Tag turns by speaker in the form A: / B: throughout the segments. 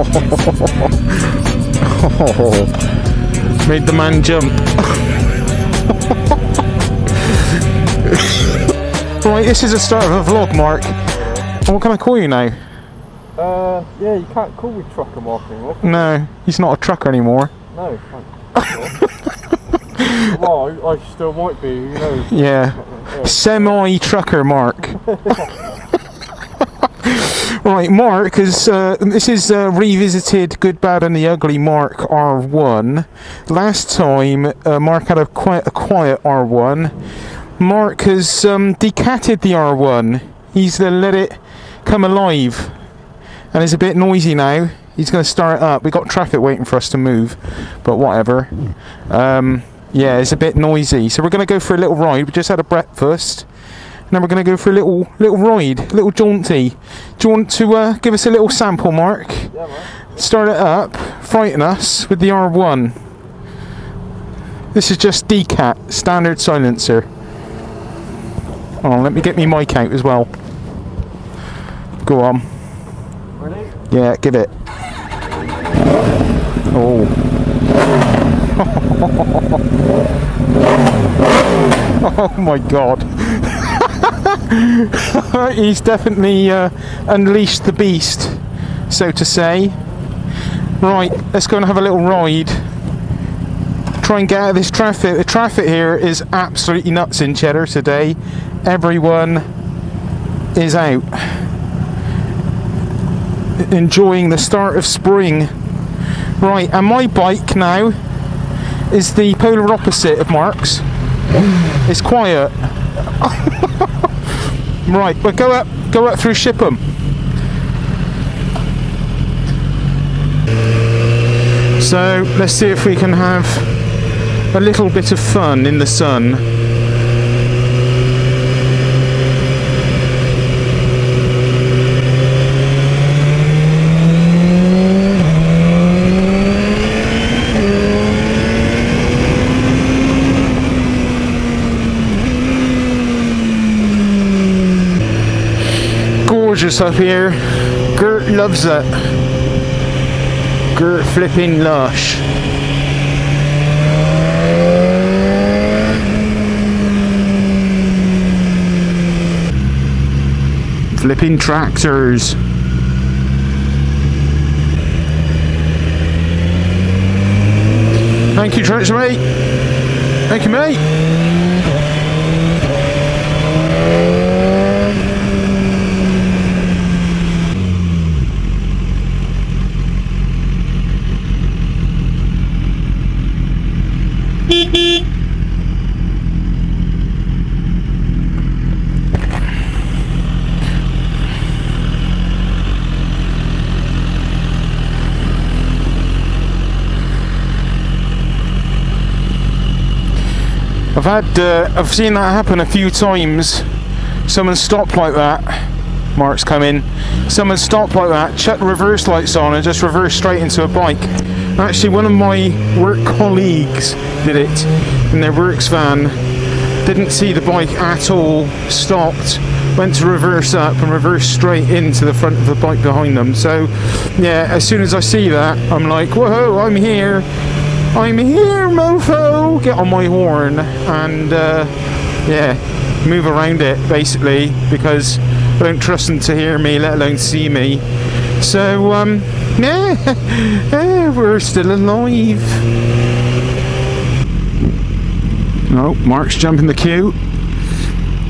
A: Oh, made the man jump. Right, this is the start of a vlog, Mark. What can I call you now?
B: Yeah, you can't call me trucker Mark anymore.
A: No, he's not a trucker anymore.
B: No, well, I still might be, who knows?
A: Yeah, semi-trucker Mark. Right, Mark is, this is revisited Good, Bad and the Ugly Mark R1. Last time, Mark had quite a quiet R1. Mark has decatted the R1. He's let it come alive. And it's a bit noisy now. He's going to start it up. We've got traffic waiting for us to move. But whatever. Yeah, it's a bit noisy. So we're going to go for a little ride. We just had a breakfast. Now we're going to go for a little ride, a little jaunty. Do you want to give us a little sample, Mark?
B: Yeah, man.
A: Start it up, frighten us with the R1. This is just Decat, standard silencer. Oh, let me get me mic out as well. Go on.
B: Ready?
A: Yeah, give it. Oh. Oh my god. He's definitely unleashed the beast, so to say. Right, let's go and have a little ride. Try and get out of this traffic. The traffic here is absolutely nuts in Cheddar today. Everyone is out enjoying the start of spring. Right, and my bike now is the polar opposite of Mark's. It's quiet. Right, but go up through Shipham. So let's see if we can have a little bit of fun in the sun. Gorgeous up here. Gert loves it. Gert flipping lush. Flipping tractors. Thank you, tractor mate. Thank you, mate. I've seen that happen a few times. Someone stopped like that. Mark's come in. Someone stopped like that, chucked reverse lights on and just reversed straight into a bike. Actually, one of my work colleagues did it in their works van. Didn't see the bike at all, stopped, went to reverse up and reversed straight into the front of the bike behind them. So yeah, as soon as I see that, I'm like, whoa, I'm here, mofo! Get on my horn and yeah, move around it basically, because I don't trust them to hear me, let alone see me. So yeah, we're still alive. Oh, Mark's jumping the queue.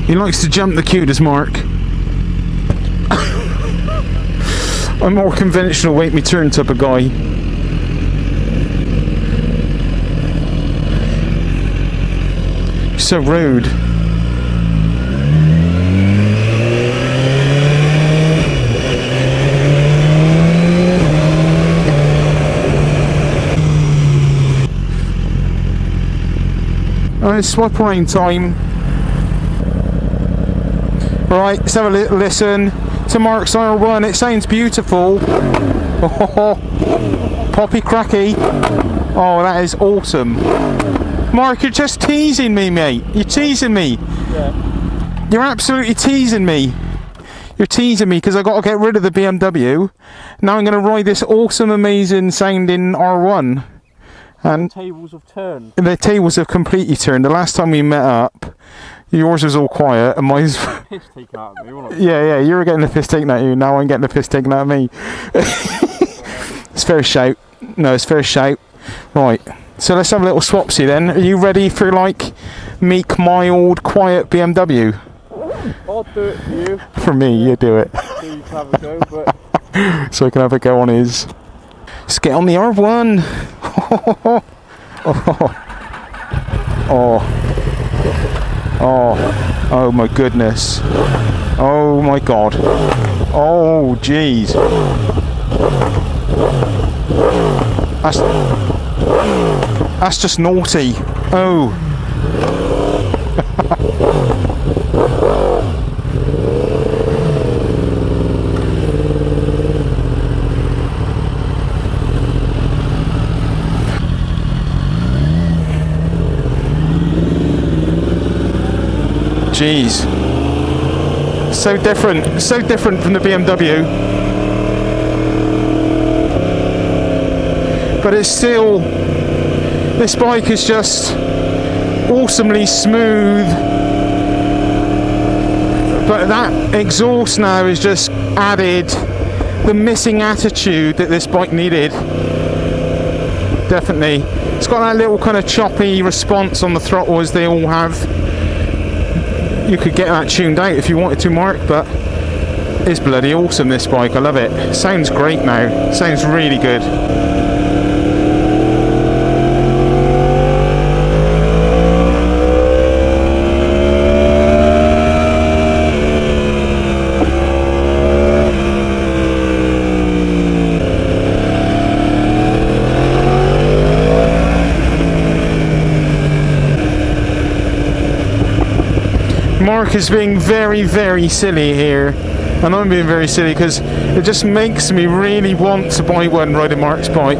A: He likes to jump the queue, does Mark? I'm more conventional, wait me turn type of guy. So rude. It's swap rain time. Right, let's have a little listen to Mark's R1. It sounds beautiful. Oh, poppy cracky. Oh, that is awesome. Mark, you're just teasing me, mate. You're teasing me.
B: Yeah.
A: You're absolutely teasing me. You're teasing me because I got to get rid of the BMW. Now I'm going to ride this awesome, amazing sounding R1. And
B: tables have turned.
A: the tables have completely turned. The last time we met up, yours was all quiet and mine's...
B: Piss taken out of me, wasn't it?
A: Yeah, you were getting the piss taken out of you. Now I'm getting the piss taken out of me. It's fair shout. No, it's fair shout. Right. So let's have a little swapsy then. Are you ready for like meek, mild, quiet BMW?
B: I'll do it for you.
A: For me, you do it.
B: So you can have a go, but
A: So I can have a go on his. Let's get on the R1. Oh my goodness. Oh my god. Oh jeez. That's just naughty. Oh. Jeez. So different from the BMW. But it's still, this bike is just awesomely smooth. But that exhaust now has just added the missing attitude that this bike needed. Definitely. It's got that little kind of choppy response on the throttle as they all have. You could get that tuned out if you wanted to, Mark, but it's bloody awesome, this bike. I love it. Sounds great now. Sounds really good. Mark is being very, very silly here, and I'm being very silly because it just makes me really want to buy one riding Mark's bike.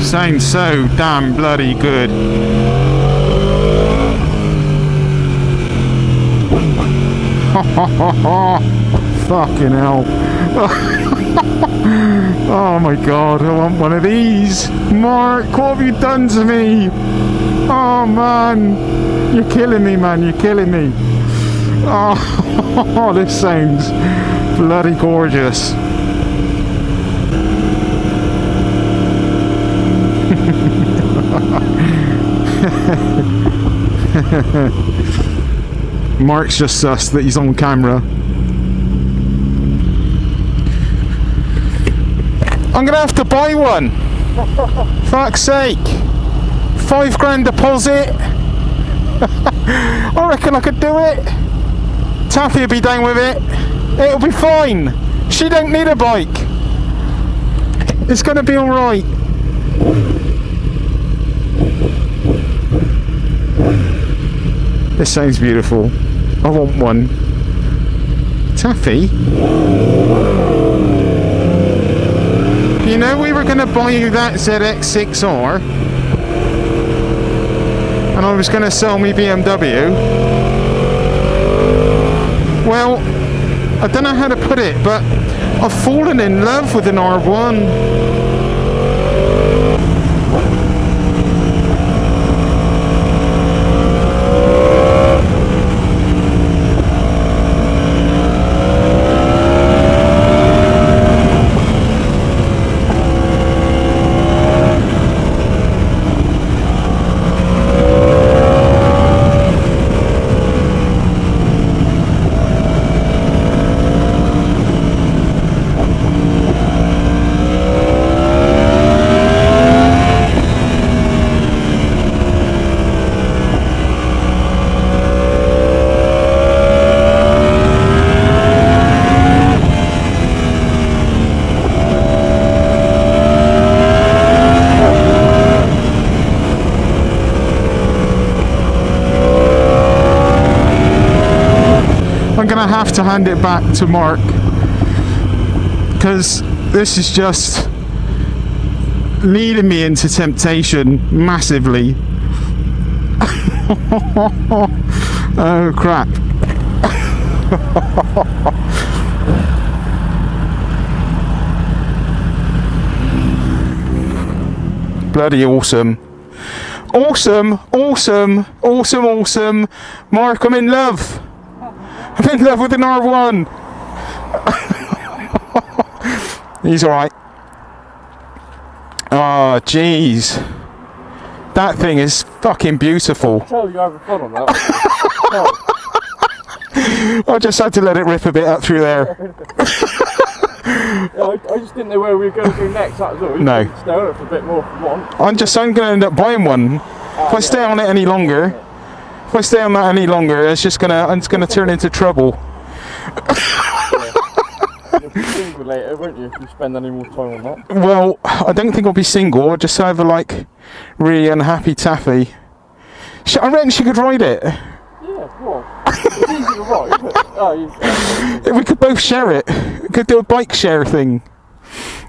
A: Sounds so damn bloody good. Fucking hell. Oh my god, I want one of these. Mark, what have you done to me? Oh man, you're killing me, man, you're killing me. Oh, this sounds bloody gorgeous. Mark's just sus that he's on camera. I'm gonna have to buy one. Fuck's sake. £5 deposit. I reckon I could do it. Taffy will be down with it. It'll be fine. She don't need a bike. It's gonna be alright. This sounds beautiful. I want one. Taffy? You know we were going to buy you that ZX6R and I was going to sell me BMW. Well, I don't know how to put it, but I've fallen in love with an R1. have to hand it back to Mark, because this is just leading me into temptation massively. Oh crap. Bloody awesome. Awesome, awesome, awesome, awesome. Mark, I'm in love. I'm in love with an R1. He's alright. Oh, jeez. That thing is fucking beautiful.
B: I tell you having fun on that.
A: I just had to let it rip a bit up through there.
B: Yeah, I just didn't know where we were going to go next, that was all.
A: No.
B: Stay on it for a bit more if you want.
A: I'm going to end up buying one. If I stay on it any longer, if I stay on that any longer, it's gonna turn into trouble.
B: You'll be single later, won't you, if you spend any more time on that?
A: Well, I don't think I'll be single. I'll just have a really unhappy taffy. I reckon she could ride it.
B: Yeah, well, it's easy to ride, isn't it? Oh,
A: We could both share it. We could do a bike share thing.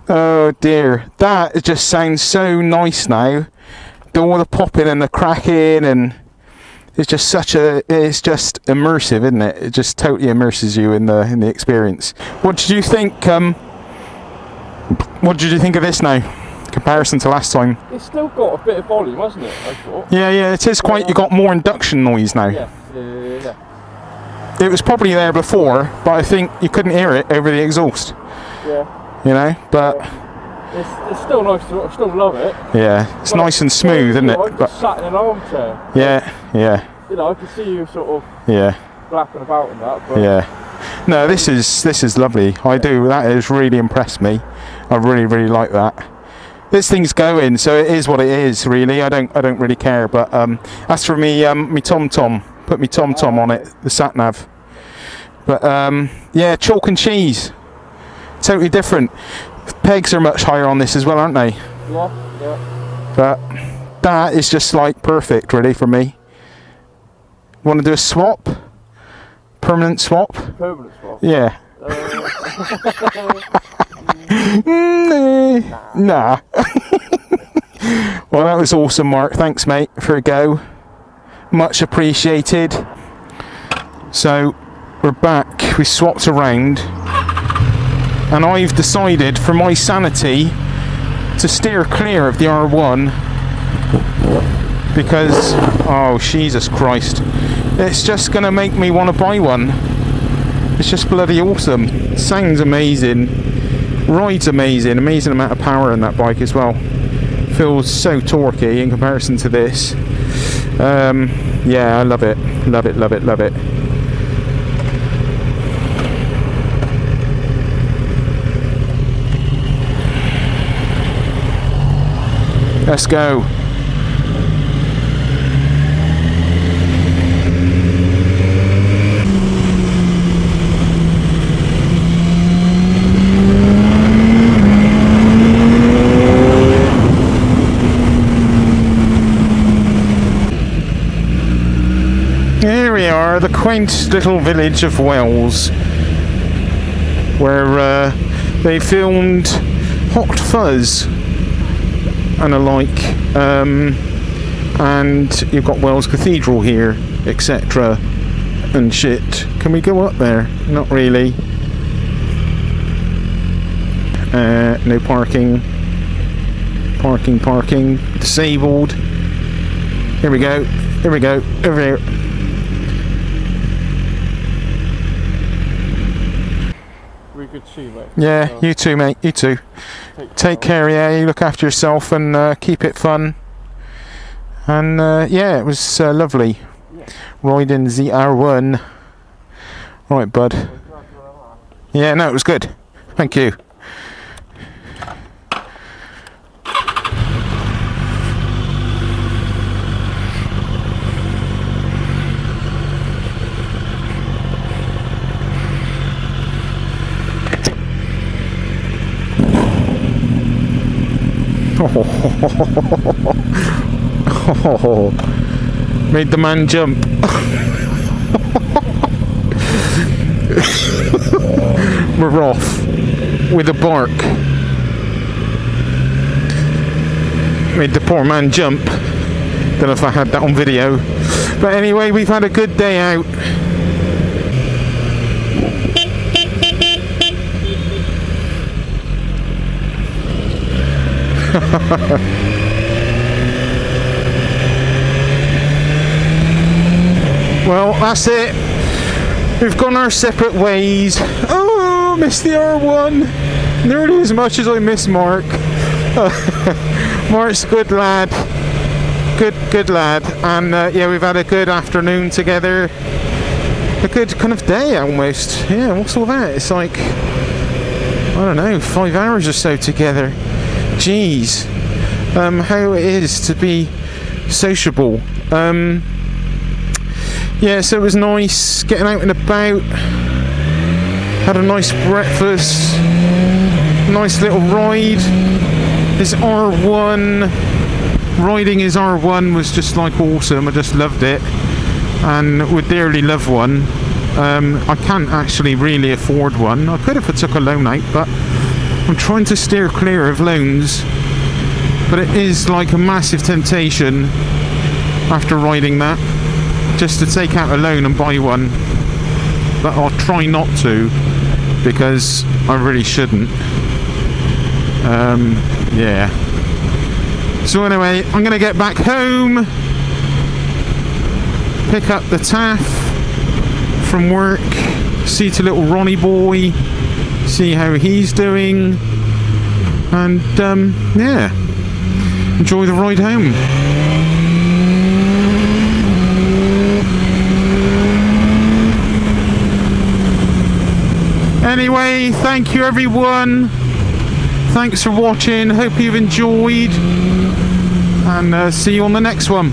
A: Oh dear, that just sounds so nice now. All the popping and the cracking, and it's just it's just immersive, isn't it? It just totally immerses you in the experience. What did you think? What did you think of this now, in comparison to last time?
B: it's still got a bit of volume, hasn't it, I thought?
A: Yeah, it is quite. You got more induction noise now.
B: Yeah.
A: It was probably there before, but I think you couldn't hear it over the exhaust.
B: Yeah.
A: You know, but.
B: It's still nice to, I still love it.
A: Yeah, it's nice and smooth, isn't it?
B: I just sat in an armchair.
A: Yeah.
B: You know, I can see you sort of flapping about in that. But
A: Yeah. No, this is lovely. That has really impressed me. I really like that. This thing's going, so it is what it is. Really, I don't really care. But as for me, me TomTom, put me TomTom on it, the sat nav. But yeah, chalk and cheese, totally different. Pegs are much higher on this as well, aren't they?
B: Yeah.
A: But that is just perfect, really, for me. Want to do a swap? Permanent swap?
B: Permanent swap?
A: Yeah. Nah. Well, that was awesome, Mark. Thanks, mate, for a go. Much appreciated. So, we're back. We swapped around. And I've decided, for my sanity, to steer clear of the R1. Because, oh, Jesus Christ. It's just going to make me want to buy one. It's just bloody awesome. Sounds amazing. Rides amazing. Amazing amount of power in that bike as well. Feels so torquey in comparison to this. Yeah, I love it. Love it. Let's go. Here we are, the quaint little village of Wells, where they filmed Hot Fuzz and alike, and you've got Wells Cathedral here, etc. and shit. Can we go up there? Not really. No parking. Parking. Disabled. Here we go. Over here.
B: We could see, mate.
A: Yeah, you too, mate. You too. Take care, yeah. You look after yourself and keep it fun. And yeah, it was lovely riding the R1. All right, bud. Yeah, no, it was good. Thank you. Oh, made the man jump. we're off with a bark. Made the poor man jump. Don't know if I had that on video. But anyway, we've had a good day out. Well, that's it. We've gone our separate ways. Oh, missed the R1. Nearly as much as I miss Mark. Mark's a good lad. Good lad. And yeah, we've had a good afternoon together. A good kind of day almost. Yeah, what's all that? It's like, I don't know, 5 hours or so together. Jeez. How it is to be sociable. Yeah, so it was nice getting out and about. Had a nice breakfast. Nice little ride. This R1, riding his R1 was just like awesome. I just loved it, and would dearly love one. I can't actually really afford one. I could if I took a loan out, but I'm trying to steer clear of loans. But it is like a massive temptation after riding that, just to take out a loan and buy one. But I'll try not to, because I really shouldn't. Yeah. So anyway, I'm gonna get back home, pick up the Taff from work, see to little Ronnie boy, see how he's doing, and yeah, enjoy the ride home. Anyway, thank you everyone. Thanks for watching. Hope you've enjoyed. And see you on the next one.